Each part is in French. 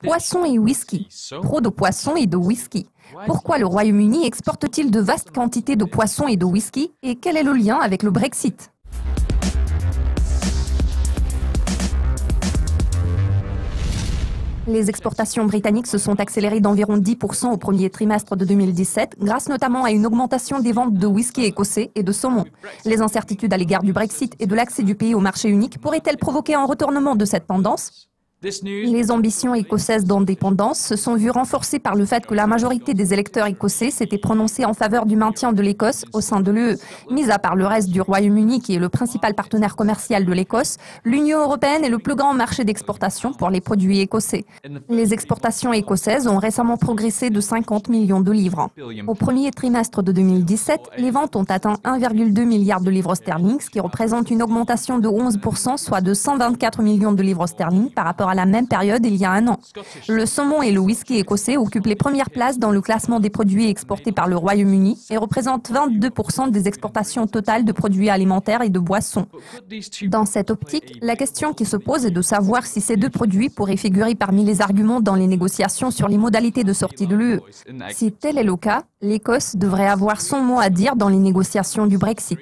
Poisson et whisky. Trop de poissons et de whisky. Pourquoi le Royaume-Uni exporte-t-il de vastes quantités de poissons et de whisky? Et quel est le lien avec le Brexit? Les exportations britanniques se sont accélérées d'environ 10% au premier trimestre de 2017, grâce notamment à une augmentation des ventes de whisky écossais et de saumon. Les incertitudes à l'égard du Brexit et de l'accès du pays au marché unique pourraient-elles provoquer un retournement de cette tendance? Les ambitions écossaises d'indépendance se sont vues renforcées par le fait que la majorité des électeurs écossais s'étaient prononcés en faveur du maintien de l'Écosse au sein de l'UE. Mis à part le reste du Royaume-Uni, qui est le principal partenaire commercial de l'Écosse, l'Union européenne est le plus grand marché d'exportation pour les produits écossais. Les exportations écossaises ont récemment progressé de 50 millions de livres. Au premier trimestre de 2017, les ventes ont atteint 1,2 milliard de livres sterling, ce qui représente une augmentation de 11%, soit de 124 millions de livres sterling par rapport à la même période il y a un an. Le saumon et le whisky écossais occupent les premières places dans le classement des produits exportés par le Royaume-Uni et représentent 22% des exportations totales de produits alimentaires et de boissons. Dans cette optique, la question qui se pose est de savoir si ces deux produits pourraient figurer parmi les arguments dans les négociations sur les modalités de sortie de l'UE. Si tel est le cas, l'Écosse devrait avoir son mot à dire dans les négociations du Brexit.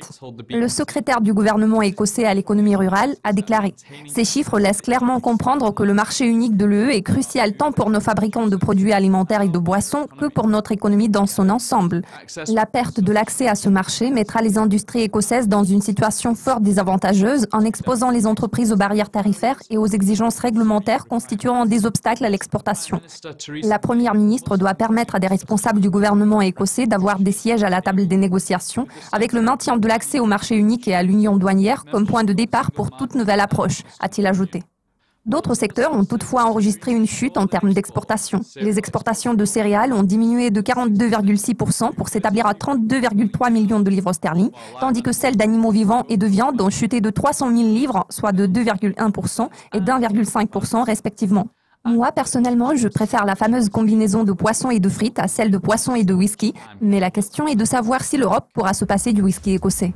Le secrétaire du gouvernement écossais à l'économie rurale a déclaré « Ces chiffres laissent clairement comprendre que le marché unique de l'UE est crucial tant pour nos fabricants de produits alimentaires et de boissons que pour notre économie dans son ensemble. La perte de l'accès à ce marché mettra les industries écossaises dans une situation fort désavantageuse en exposant les entreprises aux barrières tarifaires et aux exigences réglementaires constituant des obstacles à l'exportation. La première ministre doit permettre à des responsables du gouvernement écossais d'avoir des sièges à la table des négociations, avec le maintien de l'accès au marché unique et à l'union douanière comme point de départ pour toute nouvelle approche, a-t-il ajouté. D'autres secteurs ont toutefois enregistré une chute en termes d'exportation. Les exportations de céréales ont diminué de 42,6% pour s'établir à 32,3 millions de livres sterling, tandis que celles d'animaux vivants et de viande ont chuté de 300 000 livres, soit de 2,1% et d'1,5% respectivement. Moi, personnellement, je préfère la fameuse combinaison de poissons et de frites à celle de poissons et de whisky, mais la question est de savoir si l'Europe pourra se passer du whisky écossais.